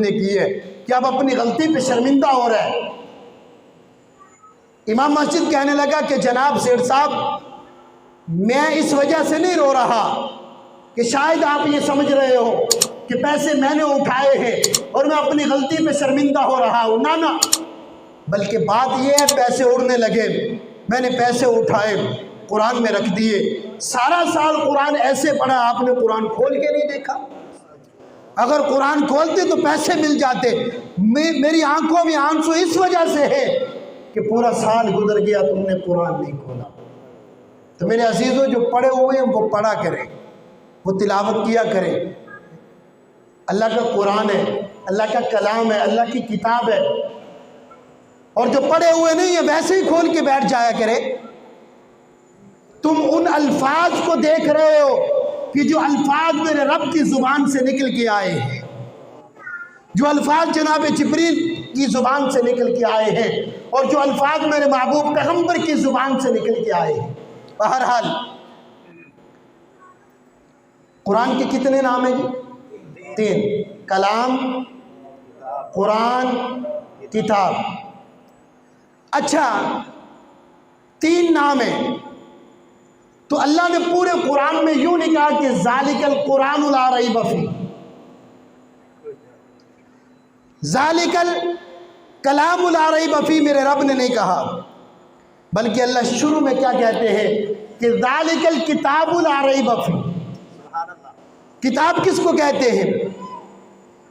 مسلم نے کی ہے کہ اب اپنی غلطی پہ شرمندہ ہو رہا ہے۔ امام مسجد کہنے لگا کہ جناب سیٹھ صاحب، میں اس وجہ سے نہیں رو رہا کہ شاید آپ یہ سمجھ رہے ہو کہ پیسے میں نے اٹھائے ہیں اور میں اپنی غلطی پہ شرمندہ ہو رہا ہوں، نہ، بلکہ بات یہ ہے پیسے اڑنے لگے، میں نے پیسے اٹھائے، قرآن میں رکھ دیے، سارا سال قرآن ایسے پڑھا، آپ نے قرآن کھول کے نہیں دیکھا؟ اگر قرآن کھولتے تو پیسے مل جاتے۔ میری آنکھوں میں آنسو اس وجہ سے ہے کہ پورا سال گزر گیا تم نے قرآن نہیں کھولا۔ تو میرے عزیزوں، جو پڑھے ہوئے ہیں وہ پڑھا کریں، وہ تلاوت کیا کریں۔ اللہ کا قرآن ہے، اللہ کا کلام ہے، اللہ کی کتاب ہے، اور جو پڑھے ہوئے نہیں ہیں ویسے ہی کھول کے بیٹھ جایا کرے۔ تم ان الفاظ کو دیکھ رہے ہو کہ جو الفاظ میرے رب کی زبان سے نکل کے آئے ہیں، جو الفاظ جناب جبریل کی زبان سے نکل کے آئے ہیں، اور جو الفاظ میرے محبوب پیغمبر کی زبان سے نکل کے آئے ہیں۔ بہرحال قرآن کے کتنے نام ہیں جی؟ 3: کلام، قرآن، کتاب۔ اچھا، 3 نام ہیں، تو اللہ نے پورے قرآن میں یوں نہیں کہا کہ ذالک القرآن لا ریب فیہ، ذالک الکلام لا ریب فیہ میرے رب نے نہیں کہا، بلکہ اللہ شروع میں کیا کہتے ہیں کہ ذالک الکتاب لا ریب فیہ۔ کتاب کس کو کہتے ہیں؟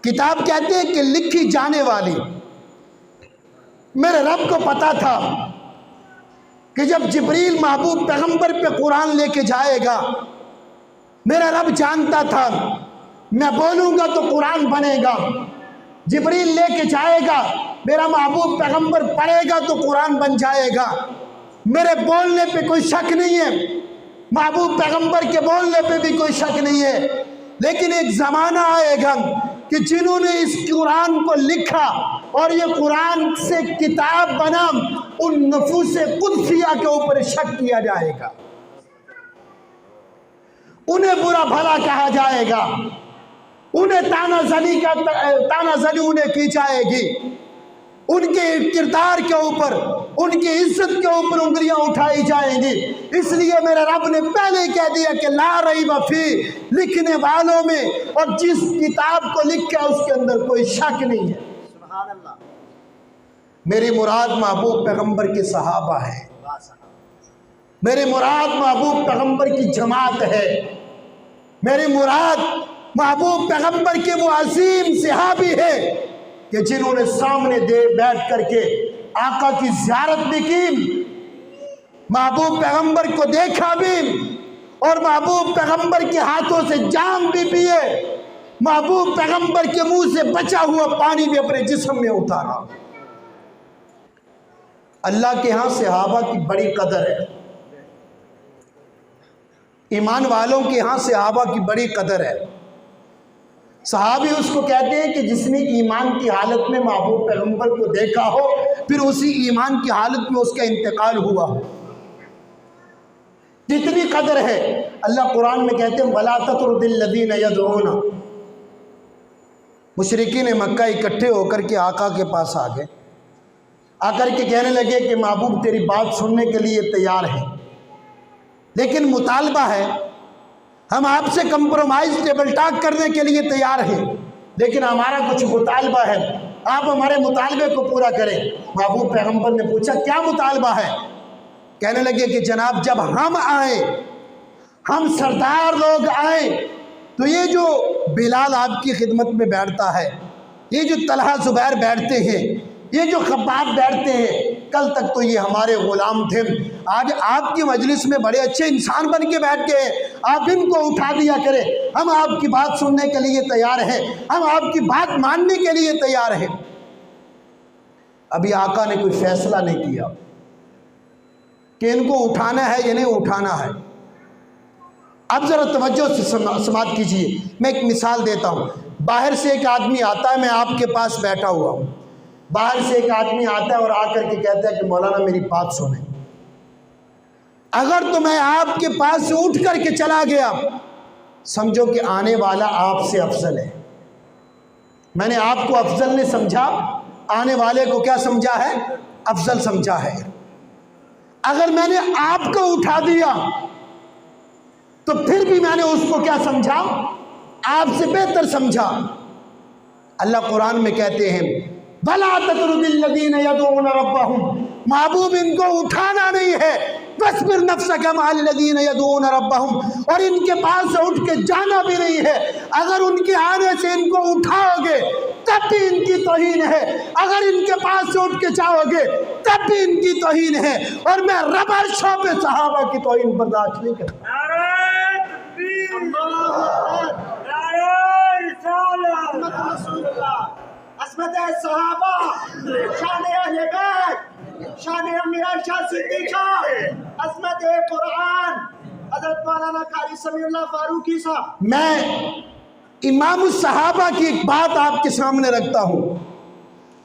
کتاب کہتے ہیں کہ لکھی جانے والی۔ میرے رب کو پتا تھا کہ جب جبریل محبوب پیغمبر پہ قرآن لے کے جائے گا، میرا رب جانتا تھا میں بولوں گا تو قرآن بنے گا، جبریل لے کے جائے گا، میرا محبوب پیغمبر پڑھے گا تو قرآن بن جائے گا۔ میرے بولنے پہ کوئی شک نہیں ہے، محبوب پیغمبر کے بولنے پہ بھی کوئی شک نہیں ہے، لیکن ایک زمانہ آئے گا کہ جنہوں نے اس قرآن کو لکھا اور یہ قرآن سے کتاب بنا، ان نفوس قدسیہ کے اوپر شک کیا جائے گا، انہیں برا بھلا کہا جائے گا، انہیں تانا زنی انہیں کی جائے گی، ان کے کردار کے اوپر، ان کی عزت کے اوپر انگلیاں اٹھائی جائیں گی۔ اس لیے میرے رب نے پہلے کہہ دیا کہ لا ریب فیہ، لکھنے والوں میں اور جس کتاب کو لکھا اس کے اندر کوئی شک نہیں ہے۔ سبحان اللہ۔ میری مراد محبوب پیغمبر کے صحابہ ہے، میری مراد محبوب پیغمبر کی جماعت ہے، میری مراد محبوب پیغمبر کے وہ عظیم صحابی ہے کہ جنہوں نے سامنے بیٹھ کر کے آقا کی زیارت بھی کی، محبوب پیغمبر کو دیکھا بھی، اور محبوب پیغمبر کے ہاتھوں سے جام بھی پیے، محبوب پیغمبر کے منہ سے بچا ہوا پانی بھی اپنے جسم میں اتارا۔ اللہ کے ہاں صحابہ کی بڑی قدر ہے، ایمان والوں کے ہاں صحابہ کی بڑی قدر ہے۔ صحابی اس کو کہتے ہیں کہ جس نے ایمان کی حالت میں محبوب پیغمبر کو دیکھا ہو، پھر اسی ایمان کی حالت میں اس کا انتقال ہوا ہو۔ جتنی قدر ہے اللہ قرآن میں کہتے ہیں وَلَا تَطْرُدِ الَّذِينَ يَدْعُونَ۔ مشرکین مکہ اکٹھے ہو کر کے آقا کے پاس آ گئے، آ کر کے کہنے لگے کہ محبوب تیری بات سننے کے لیے تیار ہے، لیکن مطالبہ ہے، ہم آپ سے کمپرومائز ٹیبل ٹاک کرنے کے لیے تیار ہیں، لیکن ہمارا کچھ مطالبہ ہے، آپ ہمارے مطالبے کو پورا کریں۔ محبوب پیغمبر نے پوچھا کیا مطالبہ ہے؟ کہنے لگے کہ جناب جب ہم آئیں، ہم سردار لوگ آئیں، تو یہ جو بلال آپ کی خدمت میں بیٹھتا ہے، یہ جو طلحہ زبیر بیٹھتے ہیں، یہ جو خباب بیٹھتے ہیں، کل تک تو یہ ہمارے غلام تھے، آج آپ کی مجلس میں بڑے اچھے انسان بن کے بیٹھ گئے، آپ ان کو اٹھا دیا کریں، ہم آپ کی بات سننے کے لیے تیار ہیں، ہم آپ کی بات ماننے کے لیے تیار ہیں۔ ابھی آقا نے کوئی فیصلہ نہیں کیا کہ ان کو اٹھانا ہے یا نہیں اٹھانا ہے۔ اب ذرا توجہ سے سماعت کیجئے، میں ایک مثال دیتا ہوں۔ باہر سے ایک آدمی آتا ہے، میں آپ کے پاس بیٹھا ہوا ہوں، باہر سے ایک آدمی آتا ہے اور آ کر کے کہتا ہے کہ مولانا میری بات سنیں۔ اگر تو میں آپ کے پاس سے اٹھ کر کے چلا گیا، سمجھو کہ آنے والا آپ سے افضل ہے، میں نے آپ کو افضل نہیں سمجھا، آنے والے کو کیا سمجھا ہے؟ افضل سمجھا ہے۔ اگر میں نے آپ کو اٹھا دیا تو پھر بھی میں نے اس کو کیا سمجھا؟ آپ سے بہتر سمجھا۔ اللہ قرآن میں کہتے ہیں بَلَا تَطْرُدِ الَّذِينَ يَدْعُونَ رَبَّهُمْ، محبوب ان کو اٹھانا نہیں ہے، وَاصْبِرْ نَفْسَكَ مَعَ الَّذِينَ يَدْعُونَ رَبَّهُمْ، اور ان کے پاس سے اٹھ کے جانا بھی نہیں ہے۔ اگر ان کے آنے سے ان کو اٹھاؤ گے تب بھی ان کی توہین ہے، اگر ان کے پاس سے اٹھ کے جاؤ گے تب بھی ان کی توہین ہے، اور میں ربر شو پہ صحابہ کی توہین برداشت نہیں کرتا۔ عظمت صحابہ، شان اہل بیت، شان امیر عائشہ صدیقہ، عظمت قرآن، حضرت مولانا قاری سمیع اللہ فاروقی صاحب۔ میں امام الصحابہ کی ایک بات آپ کے سامنے رکھتا ہوں،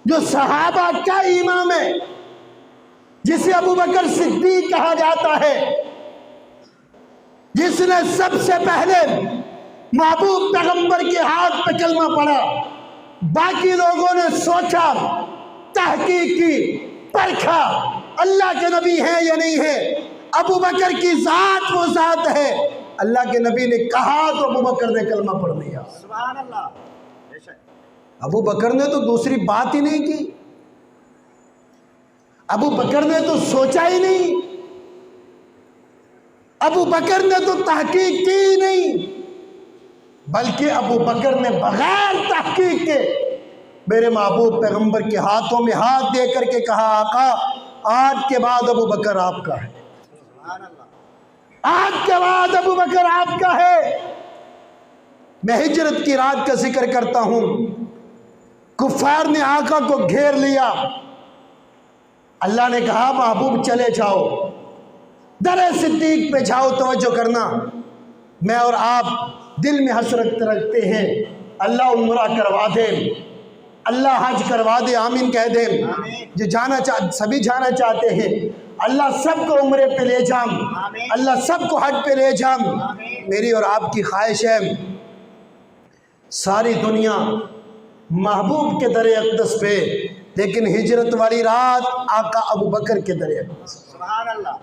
جو صحابہ کا امام ہے، جسے ابو بکر صدیق کہا جاتا ہے، جس نے سب سے پہلے محبوب پیغمبر کے ہاتھ پہ کلمہ پڑھا، باقی لوگوں نے سوچا، تحقیق کی، پرکھا اللہ کے نبی ہیں یا نہیں ہے، ابو بکر کی ذات وہ ذات ہے، اللہ کے نبی نے کہا تو ابو بکر نے کلمہ پڑھ لیا۔ سبحان اللہ۔ ابو بکر نے تو دوسری بات ہی نہیں کی، ابو بکر نے تو سوچا ہی نہیں، ابو بکر نے تو تحقیق کی ہی نہیں، بلکہ ابو بکر نے بغیر تحقیق کے میرے محبوب پیغمبر کے ہاتھوں میں ہاتھ دے کر کے کہا آقا آج کے بعد ابو بکر آپ کا ہے، آج کے بعد ابو بکر آپ کا ہے۔ میں ہجرت کی رات کا ذکر کرتا ہوں، کفار نے آقا کو گھیر لیا، اللہ نے کہا محبوب چلے جاؤ، در صدیق پہ جاؤ، توجہ کرنا، میں اور آپ دل میں حسرت رکھتے ہیں اللہ عمرہ کروا دے، اللہ حج کروا دے، آمین کہہ دیں، جو سبھی جانا چاہتے ہیں اللہ سب کو عمرے پہ لے جام، اللہ سب کو حج پہ لے جام۔ میری اور آپ کی خواہش ہے ساری دنیا محبوب کے در اقدس پہ، لیکن ہجرت والی رات آقا ابو بکر کے در اقدس۔ سبحان اللہ۔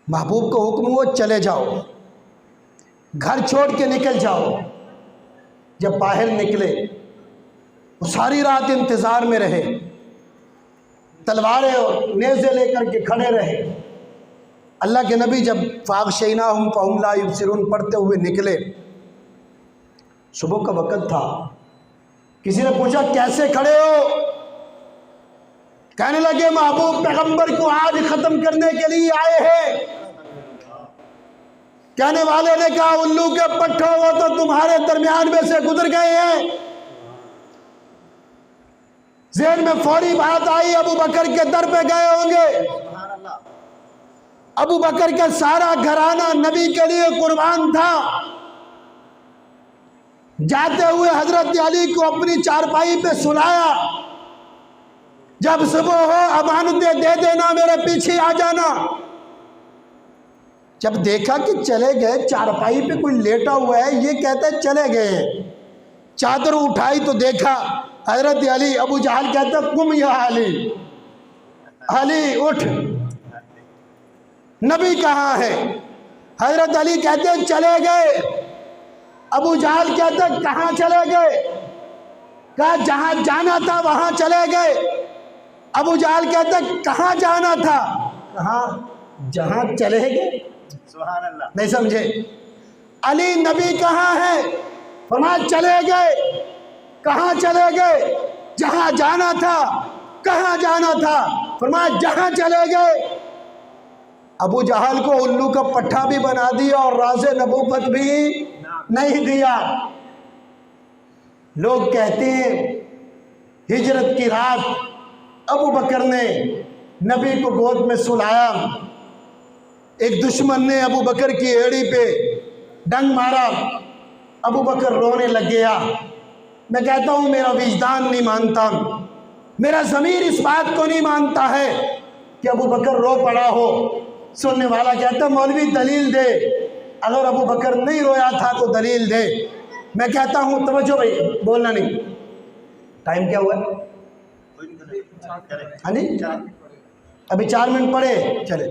محبوب کو حکم ہوا چلے جاؤ، گھر چھوڑ کے نکل جاؤ۔ جب باہر نکلے وہ ساری رات انتظار میں رہے، تلواریں اور نیزے لے کر کے کھڑے رہے۔ اللہ کے نبی جب فاغشیناہم فہم لا یبصرون پڑھتے ہوئے نکلے، صبح کا وقت تھا، کسی نے پوچھا کیسے کھڑے ہو؟ کہنے لگے محبوب پیغمبر کو آج ختم کرنے کے لیے آئے ہیں۔ کہنے والے نے کہا الو کے پٹھو وہ تو تمہارے درمیان میں سے گزر گئے ہیں۔ ذہن میں فوری بات آئی ابو بکر کے در پہ گئے ہوں گے۔ ابو بکر کا سارا گھرانہ نبی کے لیے قربان تھا۔ جاتے ہوئے حضرت علی کو اپنی چارپائی پہ سلایا، جب صبح ہو امانتیں دے دینا، میرے پیچھے آ جانا۔ جب دیکھا کہ چلے گئے، چارپائی پہ کوئی لیٹا ہوا ہے، یہ کہتا ہے چلے گئے، چادر اٹھائی تو دیکھا حضرت علی، ابو جہل کہتا ہے قم یا علی، علی اٹھ، نبی کہاں ہے؟ حضرت علی کہتے ہیں چلے گئے۔ ابو جہل کہتا ہے کہاں چلے گئے؟ کہا جہاں جانا تھا وہاں چلے گئے۔ ابو جہل کہتا ہے کہاں جانا تھا؟ کہاں جہاں چلے گئے۔ سبحان اللہ۔ نہیں سمجھے؟ علی نبی کہاں ہے؟ فرمایا چلے گئے۔ کہاں چلے گئے؟ جہاں جانا تھا۔ کہاں جانا تھا؟ فرمایا جہاں چلے گئے۔ ابو جہل کو الو کا پٹھا بھی بنا دیا اور راز نبوت بھی نہیں دیا۔ لوگ کہتے ہیں ہجرت کی رات ابو بکر نے نبی کو گود میں سلایا، ایک دشمن نے ابو بکر کی ایڑی پہ ڈنگ مارا، ابو بکر رونے لگ گیا۔ میں کہتا ہوں میرا وجدان نہیں مانتا، میرا ضمیر اس بات کو نہیں مانتا ہے کہ ابو بکر رو پڑا ہو۔ سننے والا کہتا مولوی دلیل دے، اگر ابو بکر نہیں رویا تھا تو دلیل دے۔ میں کہتا ہوں توجہ بھائی، بولنا نہیں، ٹائم کیا ہوا ہے؟ ہاں جی ابھی 4 منٹ پڑے، چلے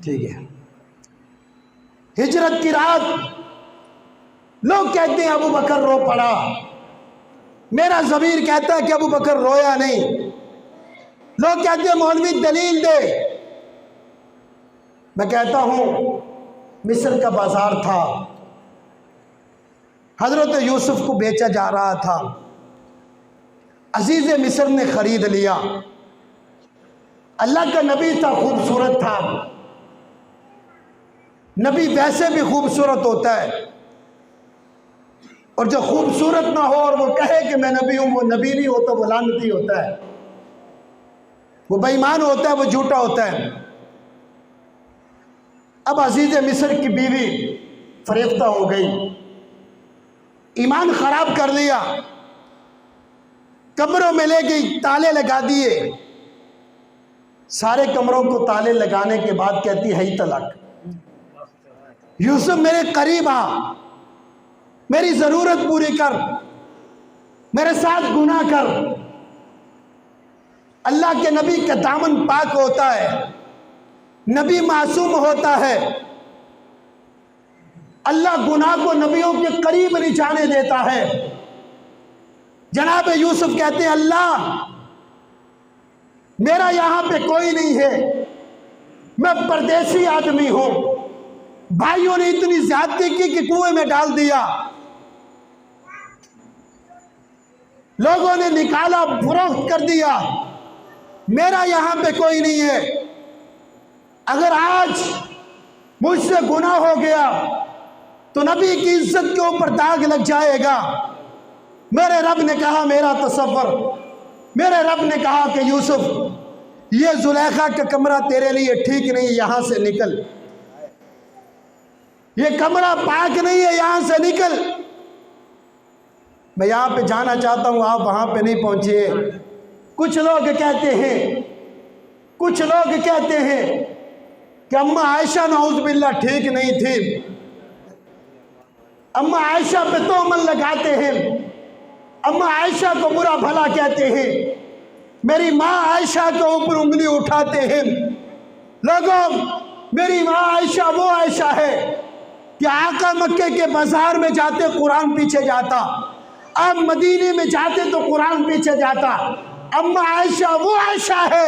ٹھیک ہے۔ ہجرت کی رات لوگ کہتے ہیں ابو بکر رو پڑا، میرا ضمیر کہتا ہے کہ ابو بکر رویا نہیں۔ لوگ کہتے ہیں مولوی دلیل دے، میں کہتا ہوں مصر کا بازار تھا، حضرت یوسف کو بیچا جا رہا تھا، عزیز مصر نے خرید لیا، اللہ کا نبی تھا، خوبصورت تھا، نبی ویسے بھی خوبصورت ہوتا ہے، اور جو خوبصورت نہ ہو اور وہ کہے کہ میں نبی ہوں، وہ نبی نہیں ہوتا، وہ لعنتی ہوتا ہے، وہ بے ایمان ہوتا ہے، وہ جھوٹا ہوتا ہے۔ اب عزیز مصر کی بیوی فریفتہ ہو گئی، ایمان خراب کر لیا، کمروں میں لے گئی، تالے لگا دیے، سارے کمروں کو تالے لگانے کے بعد کہتی ہے طلاق۔ یوسف میرے قریب آ، میری ضرورت پوری کر، میرے ساتھ گناہ کر۔ اللہ کے نبی کا دامن پاک ہوتا ہے، نبی معصوم ہوتا ہے، اللہ گناہ کو نبیوں کے قریب نہیں جانے دیتا ہے۔ جناب یوسف کہتے ہیں اللہ میرا یہاں پہ کوئی نہیں ہے، میں پردیسی آدمی ہوں، بھائیوں نے اتنی زیادتی کی کہ کنویں میں ڈال دیا، لوگوں نے نکالا، فروخت کر دیا، میرا یہاں پہ کوئی نہیں ہے۔ اگر آج مجھ سے گناہ ہو گیا تو نبی کی عزت کے اوپر داغ لگ جائے گا۔ میرے رب نے کہا میرا تصور، میرے رب نے کہا کہ یوسف یہ زلیخا کا کمرہ تیرے لیے ٹھیک نہیں، یہاں سے نکل، یہ کمرہ پاک نہیں ہے، یہاں سے نکل۔ میں یہاں پہ جانا چاہتا ہوں، آپ وہاں پہ نہیں پہنچے۔ کچھ لوگ کہتے ہیں کہ اماں عائشہ نعوذ باللہ ٹھیک نہیں تھی، اماں عائشہ پہ تہمت لگاتے ہیں، اماں عائشہ کو برا بھلا کہتے ہیں، میری ماں عائشہ کے اوپر انگلی اٹھاتے ہیں۔ لوگوں، میری ماں عائشہ وہ عائشہ ہے کہ آقا مکے کے بازار میں جاتے قرآن پیچھے جاتا، اب مدینے میں جاتے تو قرآن پیچھے جاتا۔ اماں عائشہ وہ عائشہ ہے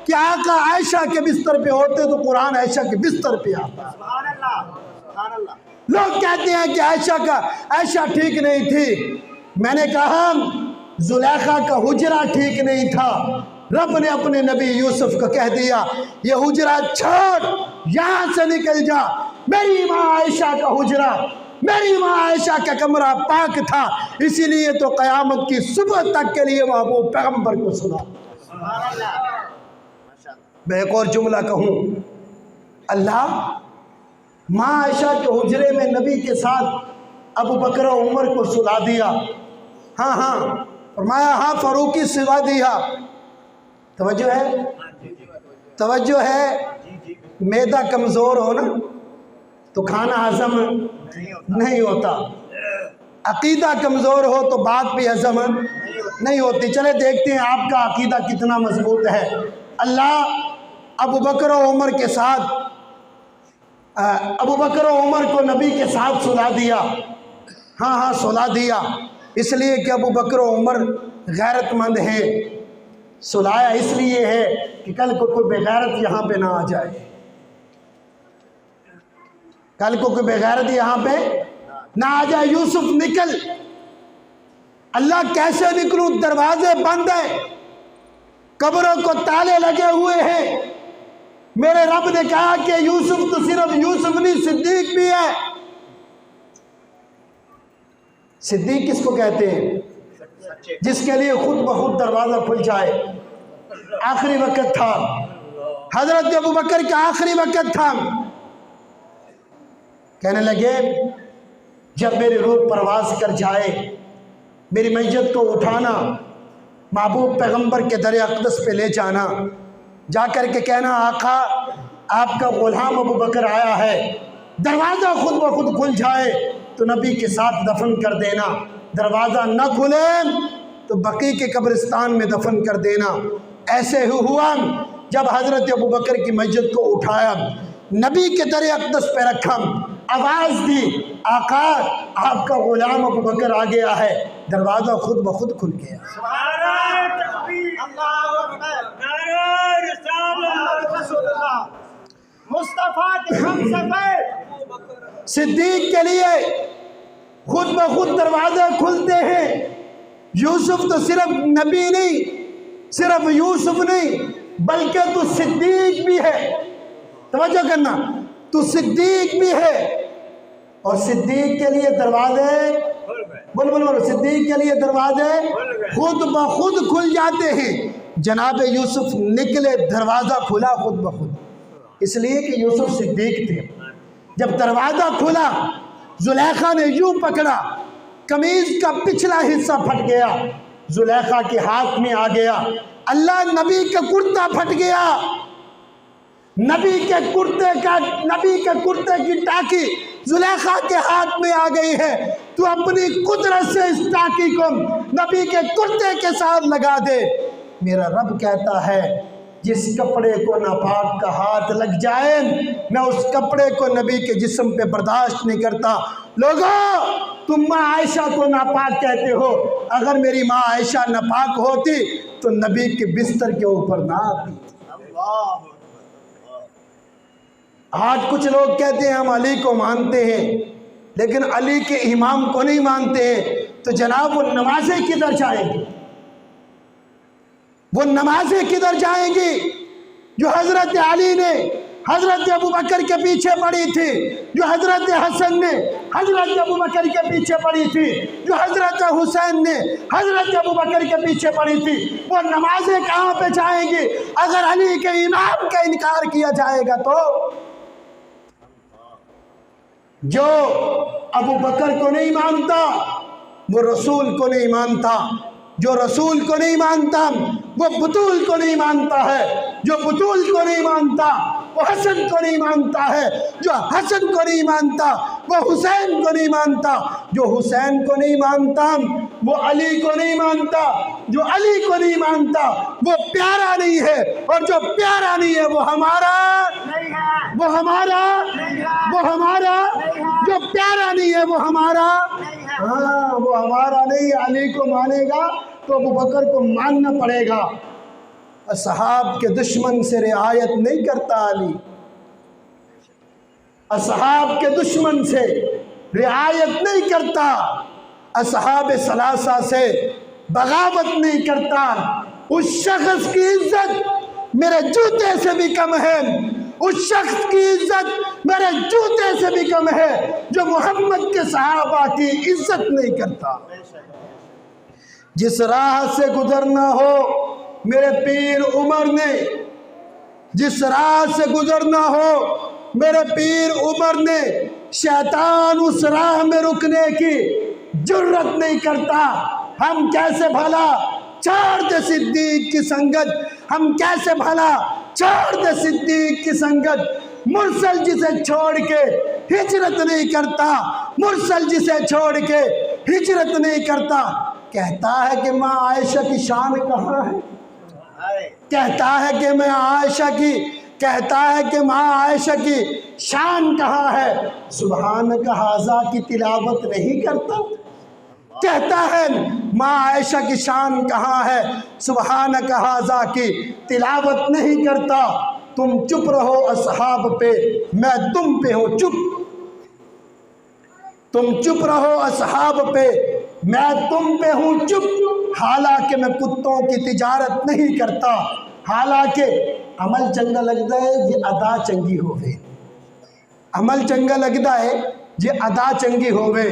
کہ آقا عائشہ کے بستر پہ ہوتے تو قرآن عائشہ کے بستر پہ آتا۔ سبحان اللہ، سبحان اللہ۔ لوگ کہتے ہیں کہ عائشہ ٹھیک نہیں تھی، میں نے کہا زلیخا کا حجرہ ٹھیک نہیں تھا۔ رب نے اپنے نبی یوسف کو کہہ دیا یہ حجرہ چھوڑ، یہاں سے نکل جا۔ میری ماں عائشہ کا حجرہ، میری ماں عائشہ کا کمرہ پاک تھا، اسی لیے تو قیامت کی صبح تک کے لیے محبوب پیغمبر کو سنا۔ سبحان اللہ۔ میں ایک اور جملہ کہوں، اللہ ماں عائشہ کے حجرے میں نبی کے ساتھ ابو بکر و عمر کو سلا دیا، ہاں فرمایا ہاں فاروقی سلا دیا۔ توجہ ہے، معدہ کمزور ہو نا تو کھانا ہضم نہیں ہوتا، عقیدہ کمزور ہو تو بات بھی ہضم نہیں ہوتی۔ چلے دیکھتے ہیں آپ کا عقیدہ کتنا مضبوط ہے۔ اللہ ابو بکر و عمر کے ساتھ، ابو بکر و عمر کو نبی کے ساتھ سلا دیا، ہاں سلا دیا، اس لیے کہ ابو بکر و عمر غیرت مند ہیں، سلایا اس لیے ہے کہ کل کو کوئی بغیرت یہاں پہ نہ آ جائے، کل کو کوئی بغیرت یہاں پہ نہ آ جائے۔ یوسف نکل، اللہ کیسے نکلوں، دروازے بند ہیں، قبروں کو تالے لگے ہوئے ہیں۔ میرے رب نے کہا کہ یوسف تو صرف یوسف نہیں، صدیق بھی ہے۔ صدیق کس کو کہتے ہیں؟ جس کے لیے خود بخود دروازہ کھل جائے۔ آخری وقت تھا، حضرت ابو بکر کا آخری وقت تھا، کہنے لگے جب میری روح پرواز کر جائے، میری میت کو اٹھانا، محبوب پیغمبر کے در اقدس پہ لے جانا، جا کر کے کہنا آقا آپ کا غلام ابو بکر آیا ہے، دروازہ خود بخود کھل جائے تو نبی کے ساتھ دفن کر دینا، دروازہ نہ کھلے تو بقیع کے قبرستان میں دفن کر دینا۔ ایسے ہی ہوا جب حضرت ابوبکر کی مسجد کو اٹھایا، نبی کے در اقدس پہ رکھا، آواز دی آقا آپ کا غلام ابوبکر آ گیا ہے، دروازہ خود بخود کھل گیا۔ نعرہ تکبیر، اللہ اکبر، نعرہ رسالت، رسول اللہ مصطفیٰ کے ہم سفر۔ صدیق کے لیے خود بخود دروازے کھلتے ہیں۔ یوسف تو صرف نبی نہیں، صرف یوسف نہیں بلکہ تو صدیق بھی ہے، توجہ کرنا، تو صدیق بھی ہے، اور صدیق کے لیے دروازے بول صدیق کے لیے دروازے خود بخود کھل جاتے ہیں۔ جناب یوسف نکلے، دروازہ کھلا خود بخود، اس لیے کہ یوسف صدیق تھے۔ جب دروازہ کھلا زلیخا نے یوں پکڑا، قمیض کا پچھلا حصہ پھٹ گیا، زلیخا کے ہاتھ میں آ گیا، اللہ نبی کا کرتا پھٹ گیا، نبی کے کرتے کی ٹاکی زلیخا کے ہاتھ میں آ گئی ہے، تو اپنی قدرت سے اس ٹاکی کو نبی کے کرتے کے ساتھ لگا دے۔ میرا رب کہتا ہے جس کپڑے کو ناپاک کا ہاتھ لگ جائے میں اس کپڑے کو نبی کے جسم پہ برداشت نہیں کرتا۔ لوگوں تم ماں عائشہ کو ناپاک کہتے ہو، اگر میری ماں عائشہ ناپاک ہوتی تو نبی کے بستر کے اوپر نہ آتی۔ آج کچھ لوگ کہتے ہیں ہم علی کو مانتے ہیں لیکن علی کے امام کو نہیں مانتے ہیں، تو جناب وہ نمازیں کدھر جائیں گی؟ وہ نمازیں کدھر جائیں گی جو حضرت علی نے حضرت ابوبکر کے پیچھے پڑی تھی، جو حضرت حسن نے حضرت ابوبکر کے پیچھے پڑی تھی، جو حضرت حسین نے حضرت ابوبکر کے پیچھے پڑی تھی؟ وہ نمازیں کہاں پہ جائیں گی اگر علی کے امام کا انکار کیا جائے گا؟ تو جو ابوبکر کو نہیں مانتا وہ رسول کو نہیں مانتا، جو رسول کو نہیں مانتا وہ بطول کو نہیں مانتا ہے، جو بطول کو نہیں مانتا وہ حسن کو نہیں مانتا ہے، جو حسن کو نہیں مانتا وہ حسین کو نہیں مانتا، جو حسین کو نہیں مانتا وہ علی کو نہیں مانتا، جو علی کو نہیں مانتا وہ پیارا نہیں ہے، اور جو پیارا نہیں ہے وہ ہمارا نہیں ہے، وہ ہمارا نہیں ہے، وہ ہمارا نہیں ہے، جو پیارا نہیں ہے وہ ہمارا نہیں ہے۔ ہاں وہ ہمارا نہیں۔ علی کو مانے گا تو ابوبکر کو ماننا پڑے گا۔ اصحاب کے دشمن سے رعایت نہیں کرتا علی، اصحاب کے دشمن سے رعایت نہیں کرتا، اصحاب ثلاثہ سے بغاوت نہیں کرتا۔ اس شخص کی عزت میرے جوتے سے بھی کم ہے، اس شخص کی عزت میرے جوتے سے بھی کم ہے جو محمد کے صحابہ کی عزت نہیں کرتا۔ جس راہ سے گزرنا ہو میرے پیر عمر نے، جس راہ سے گزرنا ہو میرے پیر عمر نے، شیطان اس راہ میں رکنے کی جرت نہیں کرتا۔ ہم کیسے بھلا چھوڑ دے صدیق کی سنگت، ہم کیسے بھلا چھوڑ دے صدیق کی سنگت۔ مرسل جسے چھوڑ کے ہجرت نہیں کرتا، مرسل جسے چھوڑ کے ہجرت نہیں کرتا۔ کہتا ہے کہ ماں عائشہ کی شان کہاں ہے، کہتا ہے کہ میں عائشہ کی کہتا ہے کہ ماں عائشہ کی شان کہاں ہے، سبحانک ھذا کی تلاوت نہیں کرتا۔ کہتا ہے ماں عائشہ کی شان کہاں ہے، سبحانک ھذا کی تلاوت نہیں کرتا۔ تم چپ رہو اصحاب پہ، میں تم پہ ہوں چپ، تم چپ رہو اصحاب پہ، میں تم پہ ہوں چپ۔ حالانکہ میں کتوں کی تجارت نہیں کرتا، حالانکہ عمل چنگا لگتا ہے جی ادا چنگی ہوئے، عمل چنگا لگتا ہے جی ادا چنگی ہوئے،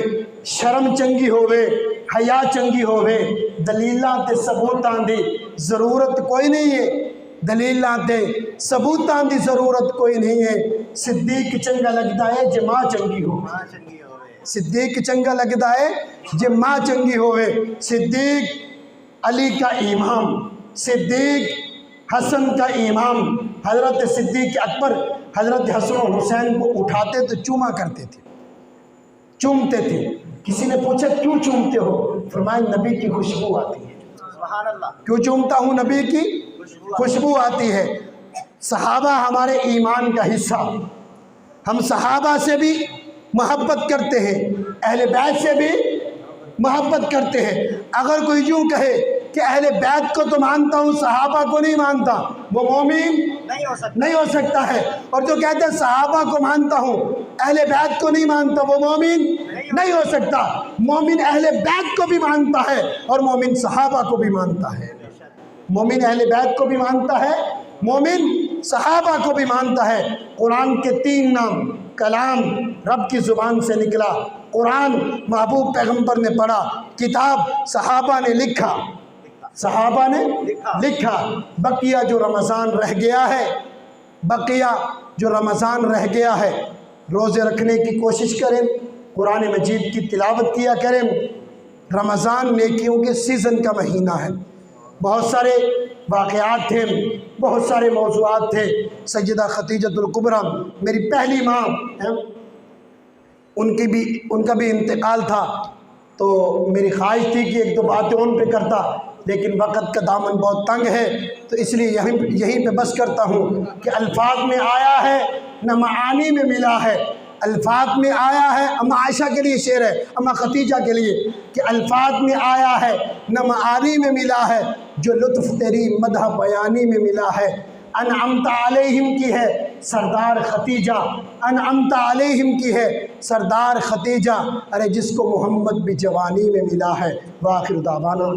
شرم چنگی ہوئے، حیا چنگی ہوئے۔ دلیلاں تے ثبوتاں دی ضرورت کوئی نہیں ہے، دلیلاں تے ثبوتاں دی ضرورت کوئی نہیں ہے۔ صدیق چنگا لگتا ہے جی ماں چنگی ہو، صدیق چنگا لگتا ہے جی ماں چنگی ہوئے۔ صدیق علی کا امام، صدیق حسن کا امام، حضرت صدیق اکبر حضرت حسن و حسین کو اٹھاتے تو چوما کرتے تھے، چومتے تھے۔ کسی نے پوچھا کیوں چومتے ہو؟ فرمایا نبی کی خوشبو آتی ہے۔ سبحان اللہ۔ کیوں چومتا ہوں؟ نبی کی خوشبو آتی ہے۔ صحابہ ہمارے ایمان کا حصہ، ہم صحابہ سے بھی محبت کرتے ہیں، اہل بیت سے بھی محبت کرتے ہیں۔ اگر کوئی یوں کہے کہ اہل بیت کو تو مانتا ہوں صحابہ کو نہیں مانتا، وہ مومن نہیں ہو سکتا ہے۔ اور جو کہتے ہیں صحابہ کو مانتا ہوں اہل بیت کو نہیں مانتا، وہ مومن نہیں ہو سکتا۔ مومن اہل بیت کو بھی مانتا ہے اور مومن صحابہ کو بھی مانتا ہے۔ مومن اہل بیت کو بھی مانتا ہے، مومن صحابہ کو بھی مانتا ہے۔ قرآن کے 3 نام، کلام رب کی زبان سے نکلا، قرآن محبوب پیغمبر نے پڑھا، کتاب صحابہ نے لکھا، صحابہ نے لکھا۔ بقیہ جو رمضان رہ گیا ہے، بقیہ جو رمضان رہ گیا ہے، روزے رکھنے کی کوشش کریں، قرآن مجید کی تلاوت کیا کریں۔ رمضان نیکیوں کے سیزن کا مہینہ ہے۔ بہت سارے واقعات تھے، بہت سارے موضوعات تھے۔ سیدہ خدیجۃ الکبریٰ میری پہلی ماں ہیں، ان کا بھی انتقال تھا، تو میری خواہش تھی کہ 1-2 باتیں ان پہ کرتا، لیکن وقت کا دامن بہت تنگ ہے، تو اس لیے یہیں پہ بس کرتا ہوں کہ الفاظ میں آیا ہے نہ معانی میں ملا ہے۔ الفاظ میں آیا ہے، اما عائشہ کے لیے شعر ہے، اما خدیجہ کے لیے، کہ الفاظ میں آیا ہے نہ معانی میں ملا ہے، جو لطف تیری مدح بیانی میں ملا ہے۔ انعمت علیہم کی ہے سردار ختیجہ، انعمت علیہم کی ہے سردار ختیجہ، ارے جس کو محمد بھی جوانی میں ملا ہے۔ وآخر دعوانا